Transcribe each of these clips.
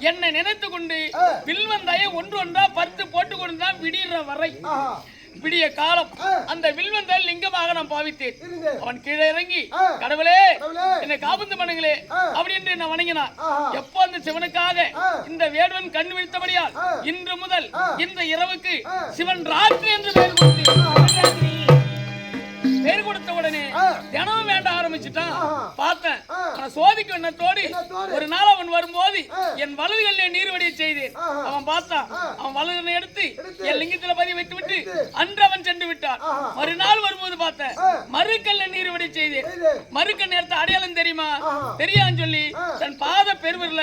என்னை நினைத்து கொண்டு வில்வந்தாயை ஒன்று ஒன்றா 10 போட்டு கொண்டுதான் விடிகிற வரை விடிய காலம் அந்த வில்வந்தாய் லிங்கமாக நான் பாவித்தேன். அவன் கீழே இறங்கி கடவுளே என்னை காபந்து பண்ணுங்களே அப்படி என்று என்ன வணங்கினான். எப்போ அந்த சிவனுக்காக இந்த வேடுவன் கண் விழித்தபடியால் இன்று முதல் இந்த இரவுக்கு சிவன் ராத்திரி என்று பெயர் கொடுத்த உடனே தினமும் வேண்ட ஆரம்பிச்சுட்டான். பார்த்தேன் சோதிக்கு எண்ணத்தோடு ஒரு நாள் அவன் வரும்போது என் வலதுகளிலே நீர் வடிய செய்தேன். அவன் பார்த்தான். அவன் வலதுகளை எடுத்து என் லிங்கத்தில பதிய வைத்து விட்டு அன்று அவன் சென்று விட்டான். மறுநாள் வரும்போது பார்த்தேன் மறுக்கல்ல நீர் வடிய செய்தேன். மறுக்க நேரத்தை அடையாளம் தெரியுமா தெரியான்னு சொல்லி தன் பாத பெருவிரல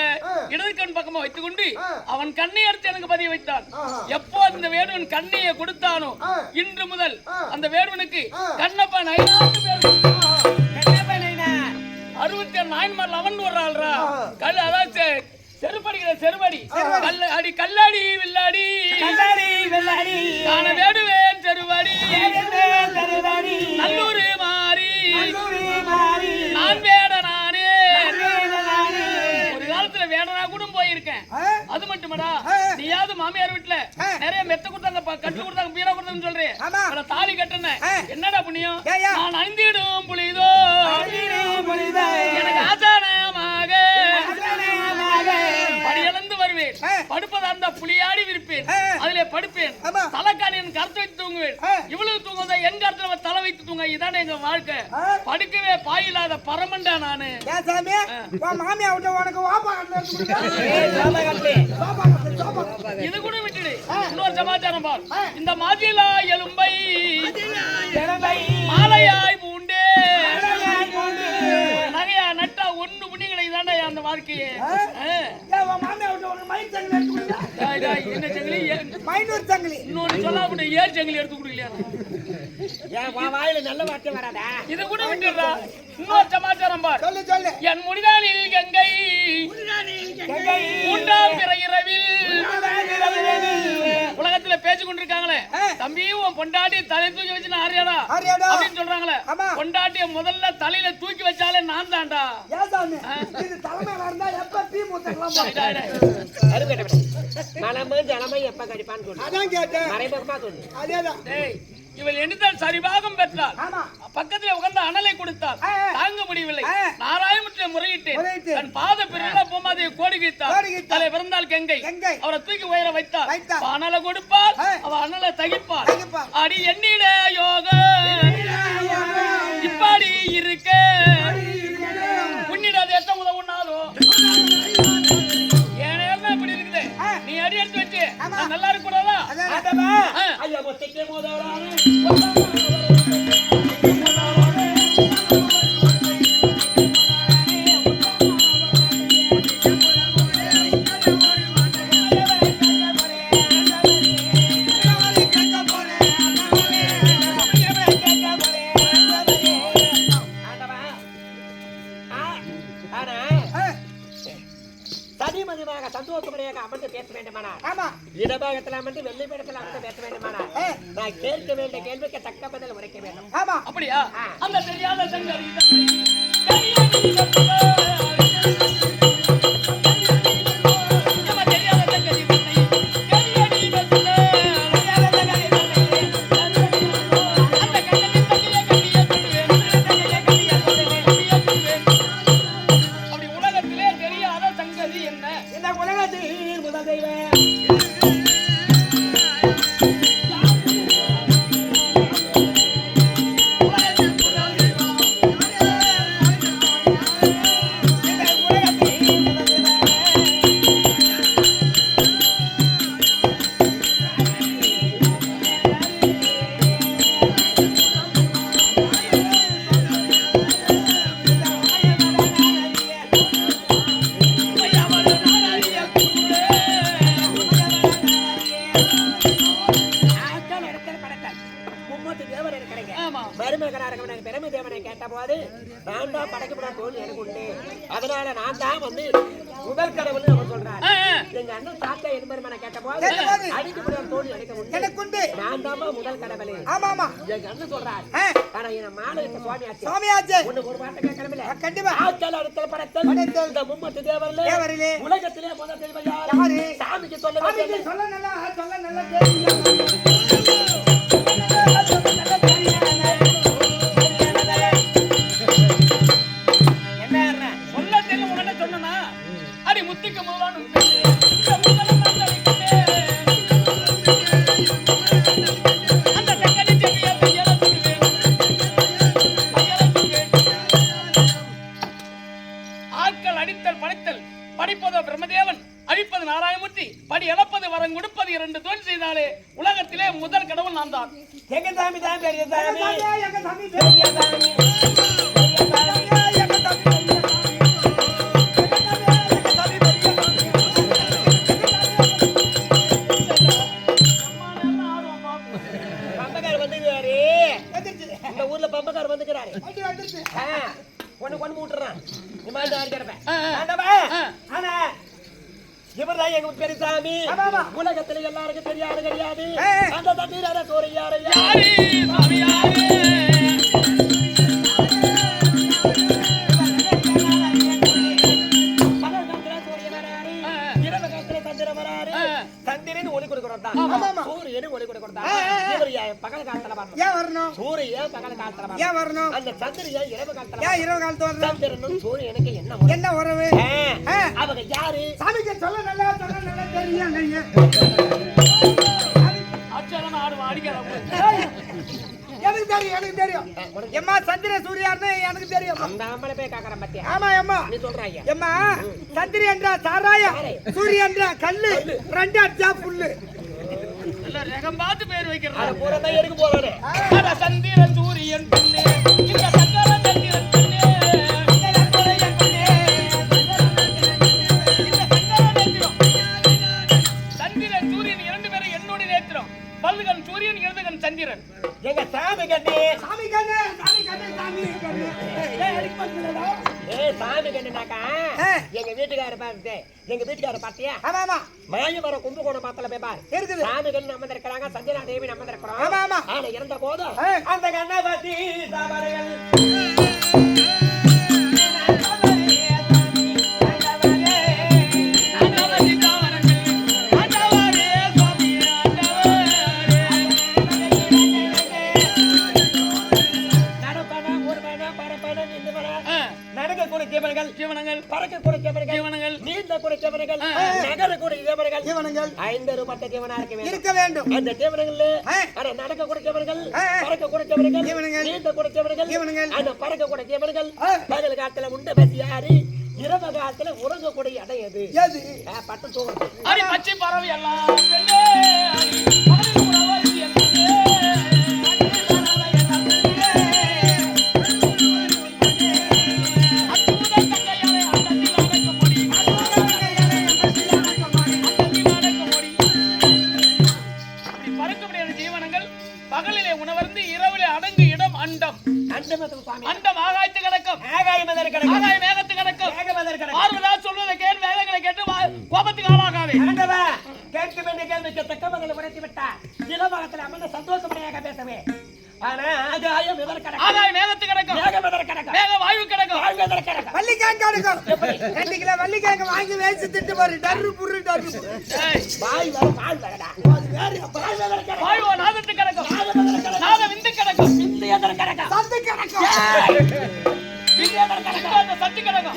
இடது கண் பக்கமா வைத்துக் கொண்டு அவன் கண்ணை எடுத்து எனக்கு பதிய வைத்தான். எப்போ அந்த வேடுவன் கண்ணையை கொடுத்தானோ இன்று முதல் அந்த வேடுவனுக்கு கண்ணப்பன் 67 நாயன்மார்ல அவன் ஒரு ஆள்ரா. அதாவது செருப்படிக்கிற செருவடி அடி கல்லாடி வில்லாடி காண வேடுவேன் செருவடி நல்லூர் மாறி நான் வேட நானே. ஒரு காலத்துல வேடனா கூட போயிருக்கேன். அது மட்டுமடா நீயாவது மாமியார் வீட்டுல நிறைய மெத்த கொடுத்தாங்க கட்டு கொடுத்தாங்க பீரா கொடுத்தாங்கன்னு சொல்றேன். தாலி கட்டுன என்னடா புண்ணியம் நான் அணிந்திடும் புலிதோ எனக்கு ஆசானமாக படியளந்து வருவேன். படுப்பதா இருந்தா புலியாடி விரிப்பேன் அதிலே படுப்பேன். தலைக்காணி என் கருத்து வைத்து தூங்குவேன். இவ்வளவு தூங்குவதை என் கருத்துல தலை வைத்து தூங்க இதானே எங்க வாழ்க்கை. படுக்கவே பாயில்லாத பரமண்டா நானு. இது கூட விட்டுடு. இன்னொரு சமாச்சாரம் பார். இந்த மாதிலா எலும்பை மாலையாய் பூண்டே நகையா நட்டா ஒண்ணு புண்ணியங்களை தானே அந்த வாழ்க்கையே. என்ன சங்கிலி இன்னொன்னு சொல்ல ஏர் சங்கிலி எடுத்து கொடுக்கலையா? நல்ல வார்த்தை வராதா? இது கூட விட்டுடுறா. இன்னொரு சமாச்சாரம் பார். என் முடிதானில் கங்கை மூன்றாம் பிற இரவில் உலகத்துல பேச்சு கொண்டிருக்காங்களே தம்பி உன் பொண்டாட்டி தலை தூக்கி வச்சு ஆரியாடா அப்படின்னு சொல்றாங்களே. பொண்டாட்டிய முதல்ல தலையில தூக்கி வச்சாலே நான் தான்டா. இவள் எண்ணித்தால் சரிபாகம் பெற்றாள். பக்கத்தில் உட்கார்ந்து அனலை கொடுத்தாள். தாங்க முடியவில்லை. நாராயணமுத்திரை முறையிட்டு தன் பாத பிறகு பூமாதையை கோடி வைத்தாள். தலை பிறந்தால் கங்கை அவரை தூக்கி உயர வைத்தாள். அனலை கொடுப்பாள் அவ அனலை தகிப்பாள். அடி எண்ணிட யோக இப்பாடி இருக்க உன்னிட அது எத்த உதவுனாலோ ஏன்னா இப்படி இருக்குது. நீ அடி எடுத்து வச்சு நல்லா இருக்க கூடாதா? சந்தோஷமாக அமர்ந்து பேச வேண்டுமானா? இடபாகத்தில் அமர்ந்து வெள்ளை பேடத்தில் அமர்ந்து பேச வேண்டுமானா? நான் கேட்க வேண்டிய கேள்விக்கு தக்க பதில் உரைக்க வேண்டும். அப்படியா? அந்த தெரியாத சங்கரி பெருமை தேவனை கேட்ட போது நான் தான் படைக்கப்பட தோல் எனக்கு உண்டு. அதனால நான் தான் வந்து முதல் கடவுள்னு அவர் சொல்றாரு. எங்க அண்ணன் தாத்தா எதுமாதிரி கேட்டபோது கேட்டபோது அடிக்க முடியாத தோழி அடிக்க முடியும் எனக்கு உண்டு. நான் தாமா முதல் கடவுளே. ஆமா ஆமா எங்க அண்ணன் சொல்றாரு. ஆனா என்ன மாலைக்கு சுவாமியாச்சு. சுவாமியாச்சு. ஒண்ணு ஒரு வார்த்தை கேட்கறமில்ல. கண்டிப்பா. ஆட்கள் அடுத்தல் படைத்தல் இந்த மும்மத்து தேவரிலே உலகத்திலே முதல் தெய்வம் யாரு? சாமிக்கு சொல்ல நல்லா தெரியும். முத்திக்கு முதலான ஆட்கள் அடித்தல் படைத்தல் படிப்பதோ பிரம்மதேவன் அழிப்பது நாராயணமூர்த்தி படி இழப்பது வரம் கொடுப்பது 2 தொழில் செய்தாலே உலகத்திலே முதல் கடவுள் நான் தான். எங்க சாமி தான் பெரிய சாமி. பம்பக்கார் வந்துக்கிறாரு. ஒண்ணு கொண்டு விட்டுறான். ஆனா இவர்தான் எங்க பெரியசாமி. உலகத்துல எல்லாருக்கும் தெரியாது கிடையாது. அந்த தண்ணீர சோறு யாரு சந்திரன் ஒளி கொடுக்கிறோம் சூரியன் ஒளி கொடுக்கிறோம். பகல் காலத்துல வரணும். சூரியன் பகல் காலத்துல வரணும். அந்த சந்திரன் இரவு காலத்துல சந்திரனும் சூரியனுக்கு என்ன உறவு? அவங்க யாரு? சாமிக்கு சொல்ல நல்லா தெரியும். எனக்கு தெரியும். எம்மா சந்திர சூர்யான்னு எனக்கு தெரியும். அந்த ஆம்பளை போய் காக்கறேன் பத்தியா? ஆமா அம்மா நீ சொல்றாங்க. எம்மா சந்திர என்றா சாராயம், சூரிய என்றா கல்லு, ரெண்டு அடிச்சா புல்லு. நல்ல ரகம் பார்த்து பேர் வைக்கிறாங்க. பூரா தான் எடுக்க போறானே. அட சந்திரன் சூரியன் பொண்ணே இந்த சக்கர சந்திரன் பொண்ணே சந்திரன் சூரியன் 2 பேரும் என்னோட நேத்திரம். பல்லுகன் சூரியன் இடதுகன் சந்திரன். எங்க சாமி கண்ணே சாமி கண்ணே சாமி கண்ணே சாமி கண்ணே. சாமி கண்ணுனாக்கா எங்க வீட்டுக்காரர் பாருங்க. எங்க வீட்டுக்காரர் பாத்தியா? ஆமா ஆமா மாயவர கும்பகோணம் பாத்தல போய் பாரு. இருக்குது. சாமி கண்ணு நம்ம இருக்கிறாங்க. சஞ்சனா தேவி நம்ம இருக்கிறோம். ஆமா ஆமா. ஆனா இறந்த போது அந்த கண்ணை பத்தி சாவர்கள் ஜீவனங்கள் பறக்கக்கூடிய ஜீவனங்கள் நீந்தக்கூடிய ஜீவனங்கள் நகரக்கூடிய ஜீவனங்கள் 5 பட்ட ஜீவனா இருக்க வேண்டும். அந்த ஜீவனங்கள்ல அட நடக்கக்கூடிய ஜீவனங்கள் பறக்கக்கூடிய ஜீவனங்கள் நீந்தக்கூடிய ஜீவனங்கள் அந்த பறக்கக்கூடிய ஜீவனங்கள் பகல் காலத்துல உண்ட பசி யாரு? இரவு காலத்துல உறங்கக்கூடிய இடம் எது? பட்டு தூங்குறது. அடி பச்சை பறவை எல்லாம் பெண்ணே அடி பகலில் உறவாடி என்னே பகலிலே உணவருந்து இரவிலே அடங்கு இடம் அண்டம். அண்டம் ஆகாயத்து கிடக்கும். ஆகாயம் மேகத்து கிடக்கும். பார்வதா சொல்வதை கேள் வேதங்களை கேட்டு கோபத்துக்கு ஆளாகாதே. கேட்க வேண்டிய கேள்விக்கு தக்க பதில் உரைத்து விட்டார். இளவகத்தில் அமர்ந்த சந்தோஷப்படியாக பேசவே. ஆனா ஆகாயம் மேகத்து கிடக்கும். மேக வாயு கிடக்கும். வள்ளிக்காய் கிடக்கும். 2 கிலோ வள்ளிக்காய் வாங்கி வேசி திட்டு பாரு. டர்ரு புரு டர்ரு புரு. வாய் வர பால் வரடா. வாயு நாதத்து கிடக்கும். நாத விந்து கிடக்கும். விந்து எதர கிடக்கும். சத்து கிடக்கும். விந்து எதர கிடக்கும். சத்து கிடக்கும்.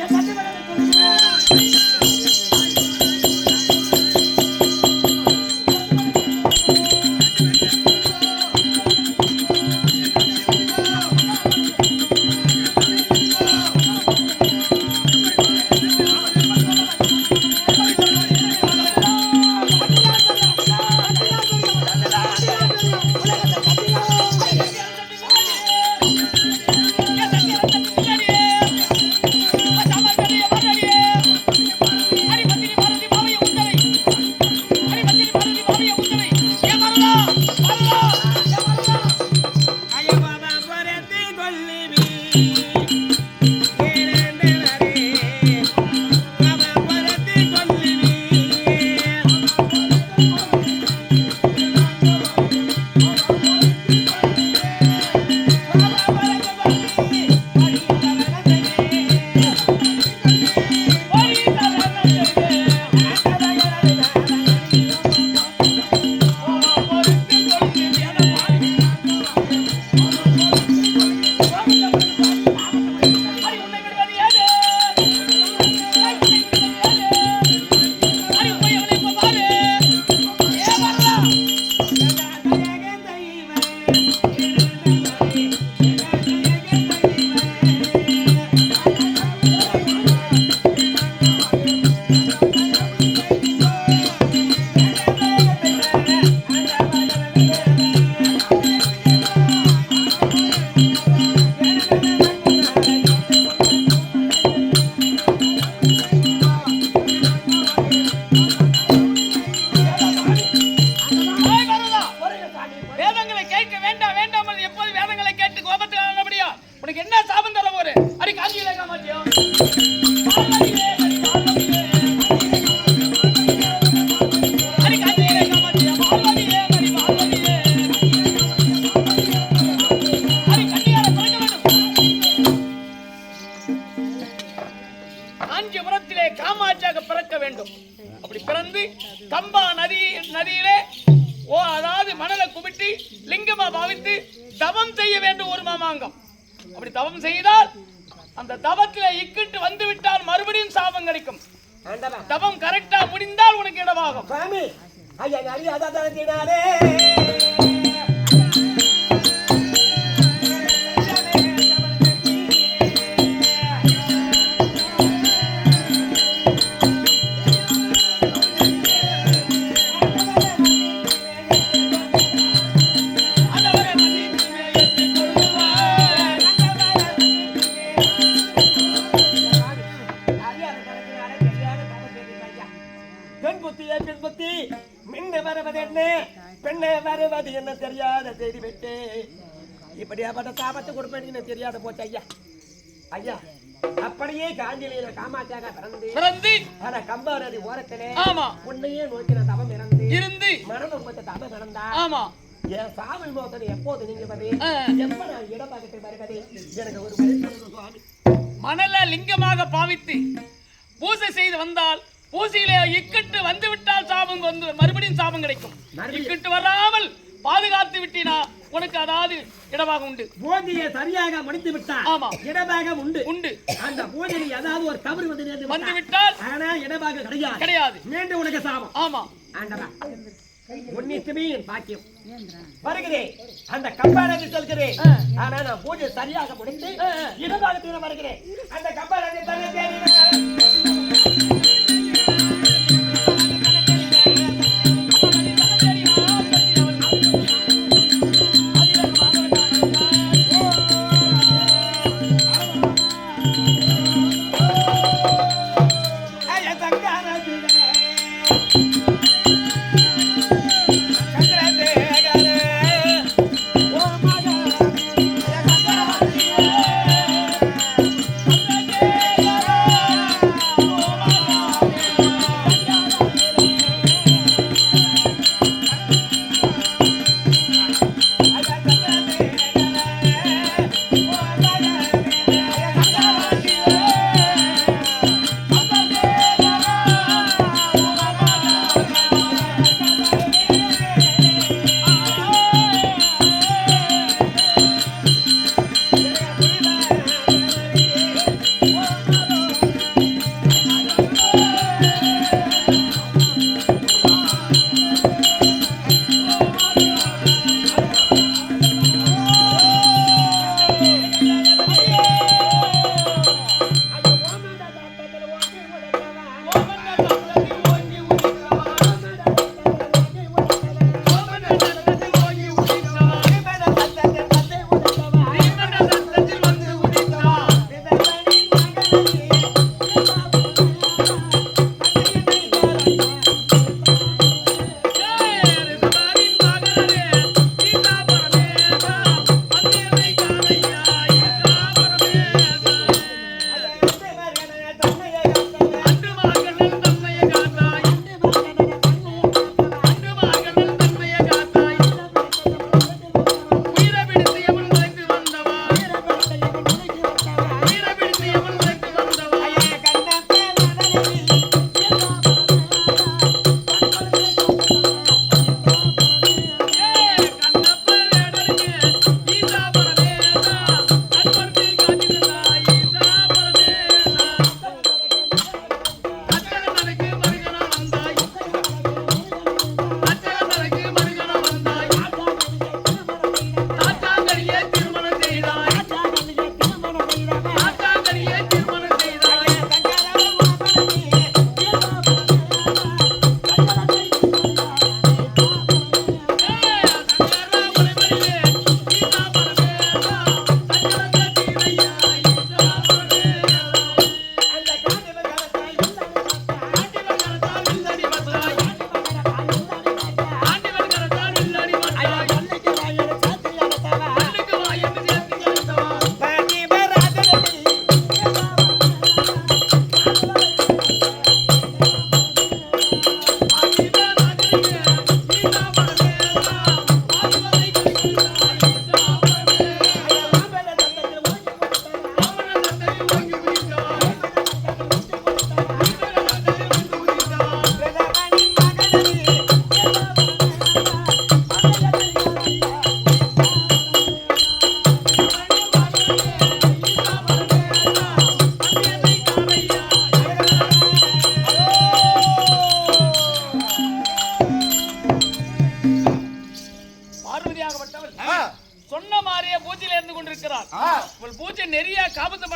வேண்டும். அப்படி பிறந்து கம்பா நதியிலே அதாவது மணலை குமிட்டி லிங்கமா பாவித்து தவம் செய்ய வேண்டும் ஒரு மாமாங்கம். அப்படி தவம் செய்தால் அந்த தவத்திலே இக்கிட்டு வந்து விட்டால் மறுபடியும் சாபம் கிடைக்கும். தவம் கரெக்டா முடிந்தால் உனக்கு இடமாகும். சாமி ஐயா அறியாதானே பெண்ணே வருவது என்ன தெரியாத தேடி விட்டு இப்படியாப்பட்ட சாபத்தை கொடுப்பேன்னு தெரியாத போச்சு ஐயா. ஐயா அப்படியே காஞ்சியில காமாட்சியாக பிறந்து கம்பா நதி ஓரத்திலே உன்னையே நோக்கி நான் தவம் இருந்து மரணம் பட்ட தவம் இறந்தா என் சாவல் மோசனை எப்போது நீங்க எப்ப நான் இடமாகத்தை வருவது எனக்கு ஒரு சுவாமி. மணல லிங்கமாக பாவித்து பூஜை செய்து வந்தால் பூசையிலே இக்கட்டு வந்து விட்டால் சாபம் வந்து மறுபடியும் சாபம் கிடைக்கும். இக்கட்டு வராமல் பாதுகாத்து விட்டினா உனக்கு அதாவது இடமாக உண்டு. பூஜையை சரியாக முடித்து விட்டால் ஆமா இடமாக உண்டு. அந்த பூஜையில் ஏதாவது ஒரு தவறு வந்து விட்டால் ஆனா இடமாக கிடையாது. மீண்டும் உனக்கு சாபம். ஆமா ஆண்டவா உன்னித்துமே என் பாக்கியம் வருகிறேன். அந்த கம்பாரத்தை சொல்கிறேன். ஆனா நான் பூஜை சரியாக முடித்து இடமாக வருகிறேன். அந்த கம்பாரத்தை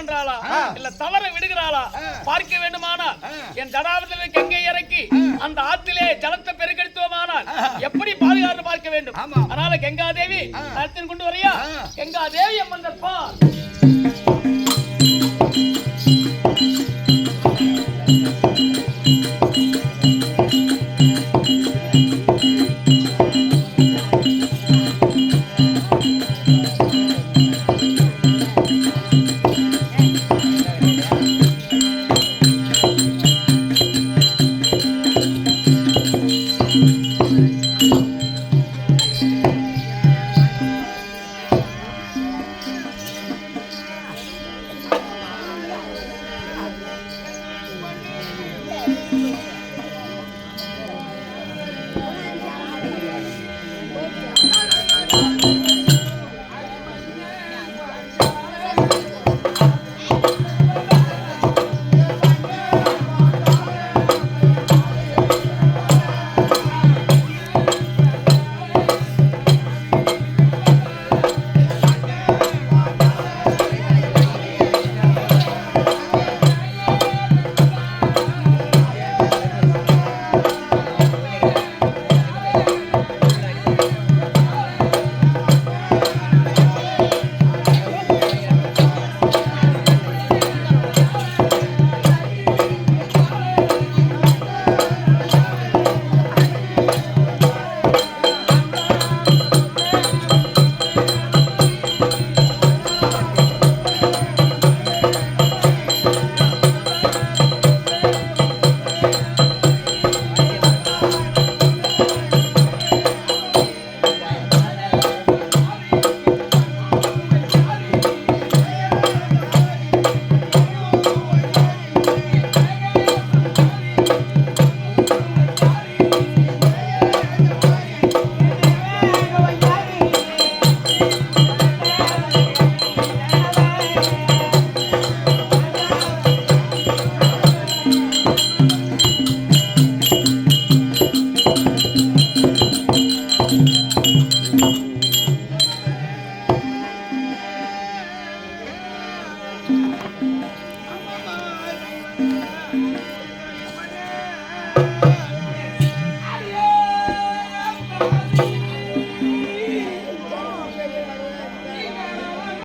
பண்றாளா இல்ல தவற விடுகிறாளா பார்க்க வேண்டுமானால் என் தடாகத்தில் கங்கை இறக்கி அந்த ஆத்திலே ஜலத்தை பெருக்கெடுத்துவோமானால் எப்படி பாதுகாத்து பார்க்க வேண்டும். அதனால கங்கா தேவி கொண்டு வரையா கங்கா தேவி அம்மன் பார்